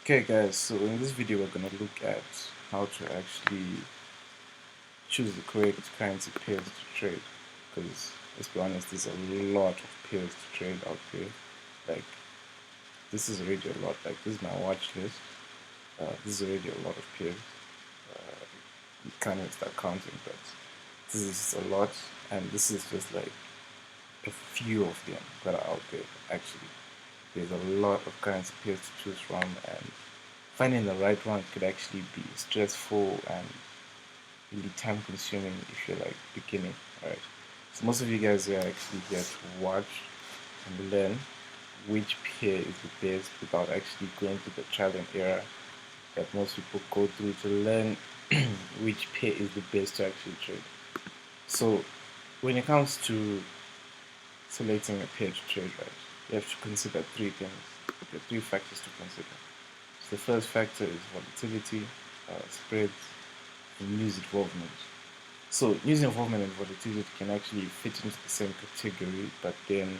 Okay guys, so in this video we're going to look at how to actually choose the correct currency pairs to trade, because let's be honest, there's a lot of pairs to trade out there. Like, this is already a lot. Like, this is my watch list. This is already a lot of pairs. You can't even start counting, but this is just a lot, and this is just like a few of them that are out there. Actually, there's a lot of currency pairs to choose from, and finding the right one could actually be stressful and really time consuming if you're like beginning, right? So most of you guys are actually here to watch and learn which pair is the best without actually going through the trial and error that most people go through to learn which pair is the best to actually trade. So when it comes to selecting a pair to trade, right, you have to consider three things. There are three factors to consider. So the first factor is volatility, spreads, and news involvement. So news involvement and volatility can actually fit into the same category, but then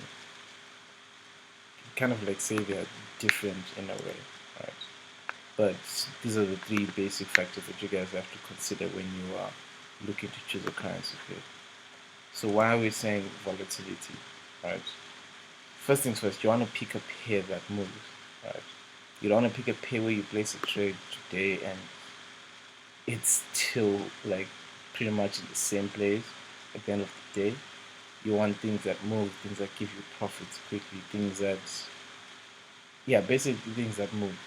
kind of like say they're different in a way, right? But these are the three basic factors that you guys have to consider when you are looking to choose a currency pair. So why are we saying volatility, right? First things first, you want to pick a pair that moves, right? You don't want to pick a pair where you place a trade today and it's still like pretty much in the same place at the end of the day. You want things that move, things that give you profits quickly, things that, yeah, basically things that move.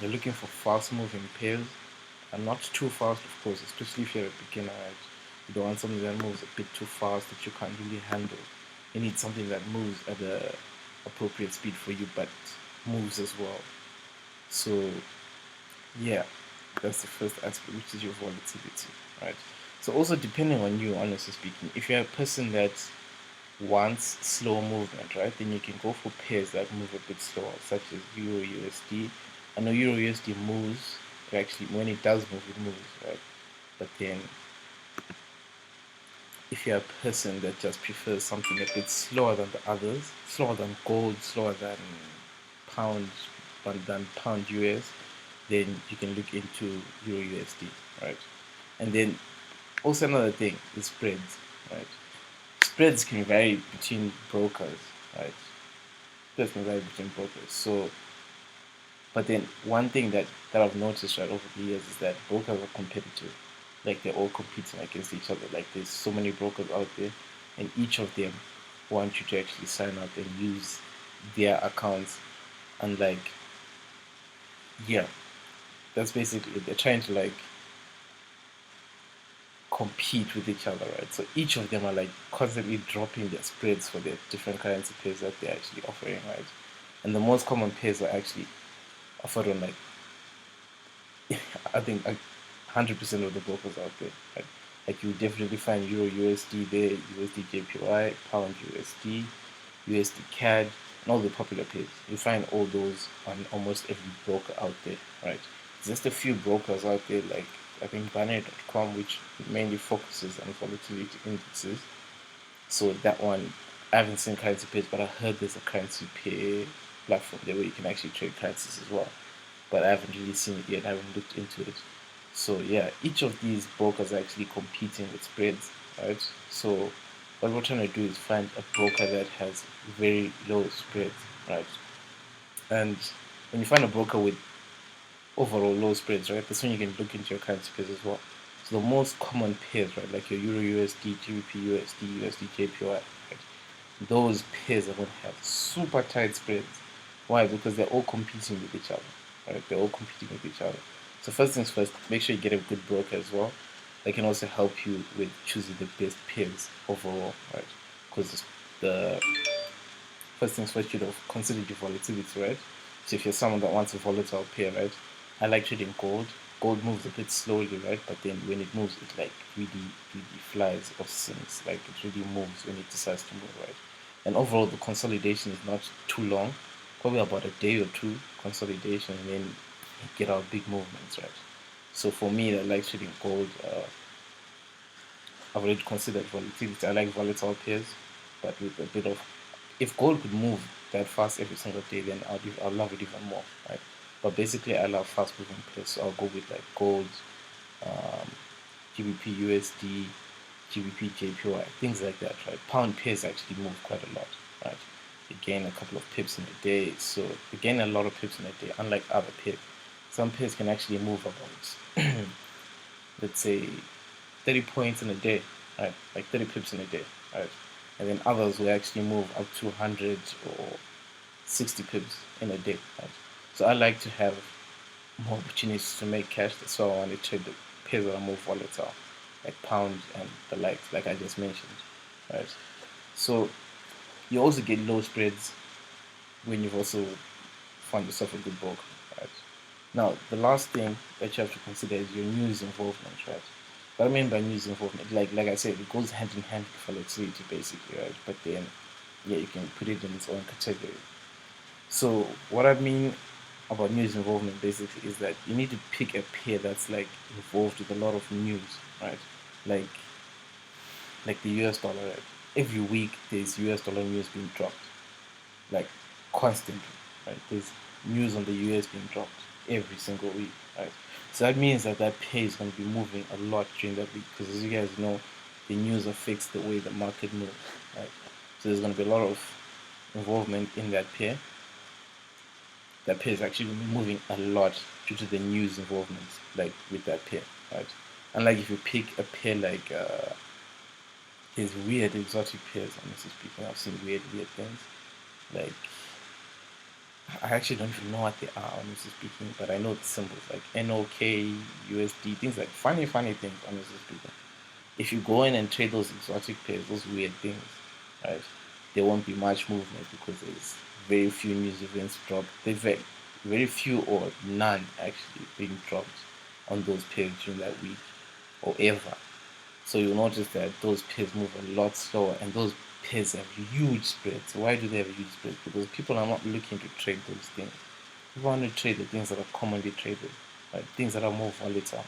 You're looking for fast moving pairs and not too fast, of course, especially if you're a beginner, right? You don't want something that moves a bit too fast that you can't really handle. You need something that moves at a appropriate speed for you but moves as well. So yeah, that's the first aspect, which is your volatility, right? So also depending on you, honestly speaking, if you're a person that wants slow movement, right, then you can go for pairs that move a bit slower, such as Euro USD. I know Euro USD moves, actually when it does move, it moves, right? But then if you're a person that just prefers something a bit slower than the others, slower than gold, slower than pound, than pound US, then you can look into Euro USD, right? And then also another thing is spreads, right? Spreads can vary between brokers, right? Spreads can vary between brokers. So, but then one thing that I've noticed right over the years is that brokers are competitive. Like they're all competing against each other. Like there's so many brokers out there, and each of them want you to actually sign up and use their accounts. And like, yeah, that's basically it. They're trying to like compete with each other, right? So each of them are like constantly dropping their spreads for their different currency pairs that they're actually offering, right? And the most common pairs are actually offered on like I think 100% of the brokers out there. Like you definitely find Euro USD there, USD JPY, Pound USD, USD CAD, and all the popular pairs. You find all those on almost every broker out there, right? There's just a few brokers out there like I think Binary.com, which mainly focuses on volatility indexes. So that one, I haven't seen currency pairs, but I heard there's a currency pair platform there where you can actually trade currencies as well. But I haven't really seen it yet. I haven't looked into it. So yeah, each of these brokers are actually competing with spreads, right? So what we're trying to do is find a broker that has very low spreads, right? And when you find a broker with overall low spreads, right, that's when you can look into your currency pairs as well. So the most common pairs, right, like your Euro USD, J.D.P USD, USD JPY, right, those pairs are going to have super tight spreads. Why? Because they're all competing with each other, right? They're all competing with each other. So first things first, make sure you get a good broker as well. That can also help you with choosing the best pairs overall, right? Because the first things first, you know, consider your volatility, right? So if you're someone that wants a volatile pair, right? I like trading gold. Gold moves a bit slowly, right? But then when it moves, it like really flies or sinks. Like it really moves when it decides to move, right? And overall, the consolidation is not too long, probably about a day or two consolidation, and then you get out big movements, right? So for me, I like trading gold. I've already considered volatility. I like volatile pairs, but with a bit of, if gold could move that fast every single day, then I'll love it even more, right? but basically I love fast moving pairs, so I'll go with like gold, um, GBP USD, GBP JPY, things like that, right? Pound pairs actually move quite a lot, right? They gain a couple of pips in a day, so they gain a lot of pips in a day, unlike other pairs. Some pairs can actually move about, let's say, 30 points in a day, right? Like 30 pips in a day, right? And then others will actually move up to 100 or 60 pips in a day, right? So I like to have more opportunities to make cash. That's why I want to trade the pairs that are more volatile, like pound and the likes, like I just mentioned, right? So you also get low spreads when you've also found yourself a good broker, right? Now, the last thing that you have to consider is your news involvement, right? What I mean by news involvement, like I said, it goes hand in hand with volatility, basically, right? But then, yeah, you can put it in its own category. So what I mean about news involvement basically is that you need to pick a pair that's like involved with a lot of news, right? Like like the US dollar, right? Every week there's US dollar news being dropped, like constantly, right? There's news on the US being dropped every single week, right? So that means that that pair is going to be moving a lot during that week because, as you guys know, the news affects the way the market moves, right? So there's going to be a lot of involvement in that pair. That pair is actually moving a lot due to the news involvement, like with that pair, right? Unlike if you pick a pair like these weird exotic pairs, honestly speaking, I've seen weird things. Like I actually don't even know what they are, honestly speaking, but I know the symbols like NOK, USD, things like funny things, honestly speaking. If you go in and trade those exotic pairs, those weird things, right, there won't be much movement because there's very few news events dropped. There's very few or none actually being dropped on those pairs during that week or ever. So you'll notice that those pairs move a lot slower and those pairs have huge spreads. Why do they have huge spreads? Because people are not looking to trade those things. People want to trade the things that are commonly traded, right? Things that are more volatile,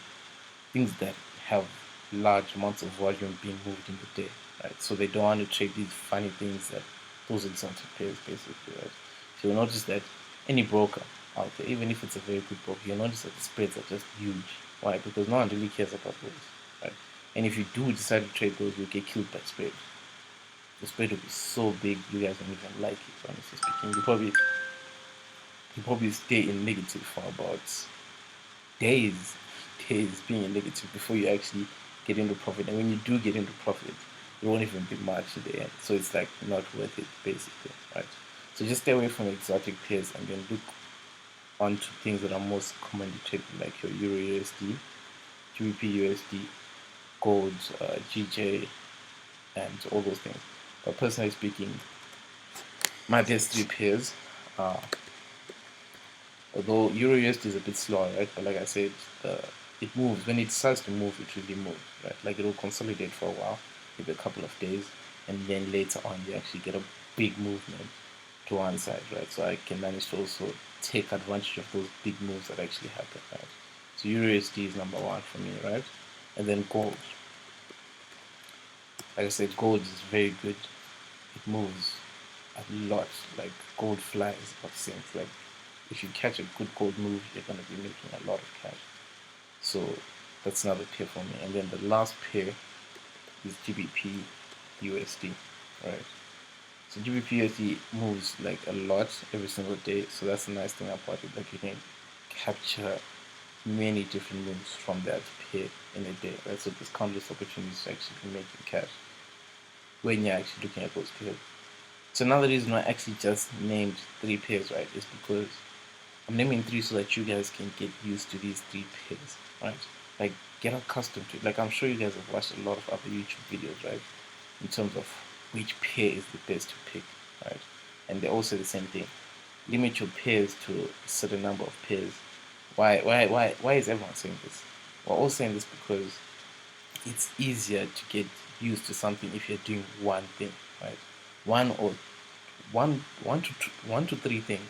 things that have large amounts of volume being moved in the day, right? So they don't want to trade these funny things that those exotic pairs basically, right? So you'll notice that any broker out there, even if it's a very good broker, you'll notice that the spreads are just huge. Why? Because no one really cares about those, right? And if you do decide to trade those, you'll get killed by spread. The spread will be so big, you guys don't even like it, honestly speaking. You probably stay in negative for about days, days being in negative before you actually get into profit. And when you do get into profit, it won't even be much in the end. So it's like not worth it, basically, right? So just stay away from exotic pairs and then look onto things that are most commonly traded, like your Euro USD, GBP USD, gold, GJ, and all those things. But personally speaking, my best three pairs are, although Euro USD is a bit slower, right? But like I said, it moves. When it starts to move, it really moves, right? Like it will consolidate for a while, maybe a couple of days, and then later on you actually get a big movement to one side, right? So I can manage to also take advantage of those big moves that actually happen, right? So Euro USD is number one for me, right? And then gold. Like I said, gold is very good. It moves a lot. Like gold flies off things. Like if you catch a good gold move, you're gonna be making a lot of cash. So that's another pair for me. And then the last pair is GBP USD, right? So GBP USD moves like a lot every single day. So that's the nice thing about it. Like you can capture many different moves from that pair in a day, right? So there's countless opportunities to actually be making cash when you're actually looking at those pairs. So another reason why I actually just named three pairs, right, is because I'm naming three so that you guys can get used to these three pairs, right? Like get accustomed to it. Like I'm sure you guys have watched a lot of other YouTube videos, right? In terms of which pair is the best to pick, right? And they all say the same thing. Limit your pairs to a certain number of pairs. Why is everyone saying this? We're all saying this because it's easier to get used to something if you're doing one thing, right? One or one to three things.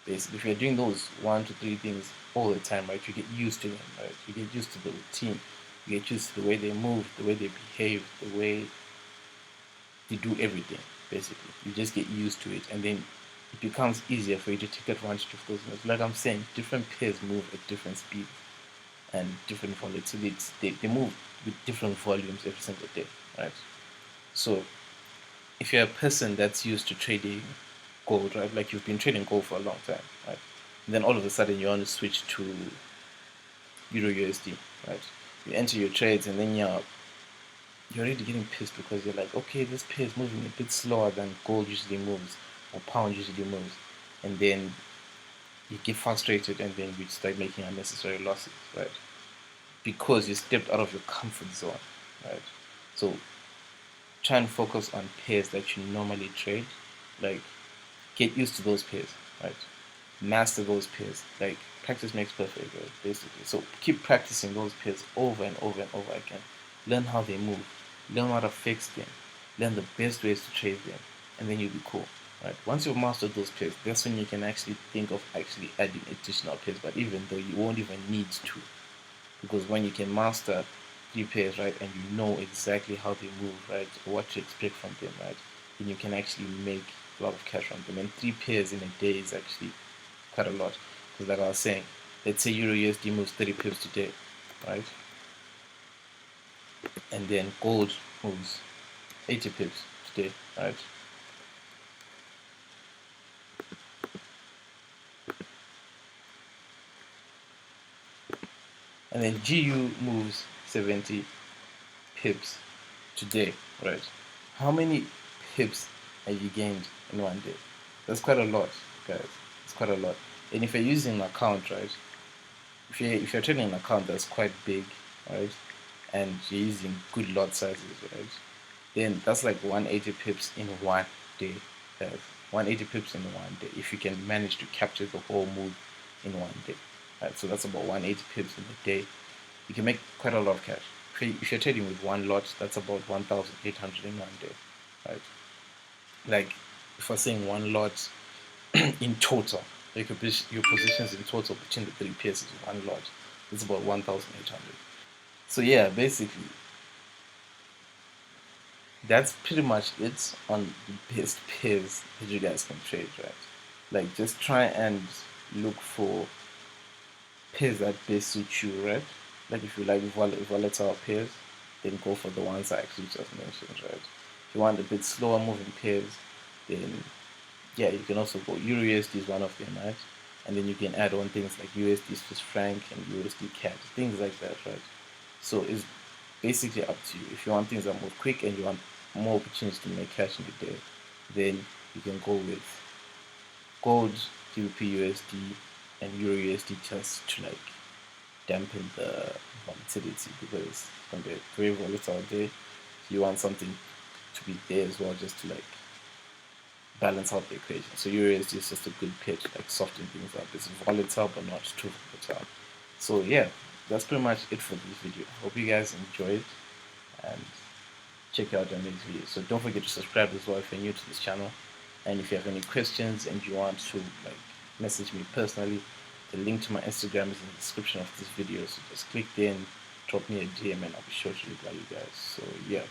Basically, if you're doing those 1 to 3 things all the time, right, you get used to them, right? You get used to the routine, you get used to the way they move, the way they behave, the way they do everything. Basically, you just get used to it, and then it becomes easier for you to take advantage of those moves. Like I'm saying, different pairs move at different speeds and different volatility. They move with different volumes every single day, right? So if you're a person that's used to trading gold, right, like you've been trading gold for a long time, right, and then all of a sudden you want to switch to Euro USD, right? You enter your trades and then you're already getting pissed because you're like, okay, this pair is moving a bit slower than gold usually moves or pound usually moves, and then you get frustrated and then you start making unnecessary losses, right? Because you stepped out of your comfort zone, right? So try and focus on pairs that you normally trade. Like, get used to those pairs, right? Master those pairs. Like, practice makes perfect, right? Basically. So keep practicing those pairs over and over and over again. Learn how they move. Learn how to fix them. Learn the best ways to trade them, and then you'll be cool, right? Once you've mastered those pairs, that's when you can actually think of actually adding additional pairs. But even though you won't even need to, because when you can master three pairs, right, and you know exactly how they move, right, what to expect from them, right, then you can actually make a lot of cash from them. And three pairs in a day is actually quite a lot, because like I was saying, let's say Euro USD moves 30 pips today, right, and then gold moves 80 pips today, right, and then GU moves 70 pips today, right? How many pips have you gained in one day? That's quite a lot, guys. It's quite a lot. And if you're using an account, right? If you're trading an account that's quite big, right, and you're using good lot sizes, right, then that's like 180 pips in one day, guys. 180 pips in one day. If you can manage to capture the whole move in one day, right? So that's about 180 pips in a day. You can make quite a lot of cash. If you're trading with one lot, that's about 1,800 in one day, right? Like if we're saying one lot in total, like your positions in total between the three pairs is one lot, it's about 1,800. So yeah, basically that's pretty much it on the best pairs that you guys can trade, right? Like just try and look for pairs that best suit you, right? Like if you like volatile pairs, then go for the ones I actually just mentioned, right? If you want a bit slower moving pairs, then yeah, you can also go Euro USD is one of them, right? And then you can add on things like USD Swiss franc and USD CAD, things like that, right? So it's basically up to you. If you want things that move quick and you want more opportunities to make cash in the day, then you can go with gold, GBP USD, and Euro USD just to like dampen the volatility because it's gonna be a very volatile day. You want something to be there as well, just to like balance out the equation. So Euro USD is just a good pair to like soften things up. It's volatile but not too volatile. So yeah, that's pretty much it for this video. Hope you guys enjoyed and check out the next video. So don't forget to subscribe as well if you're new to this channel. And if you have any questions and you want to like message me personally, the link to my Instagram is in the description of this video. So just click there and drop me a DM and I'll be sure to reply you guys. So yeah.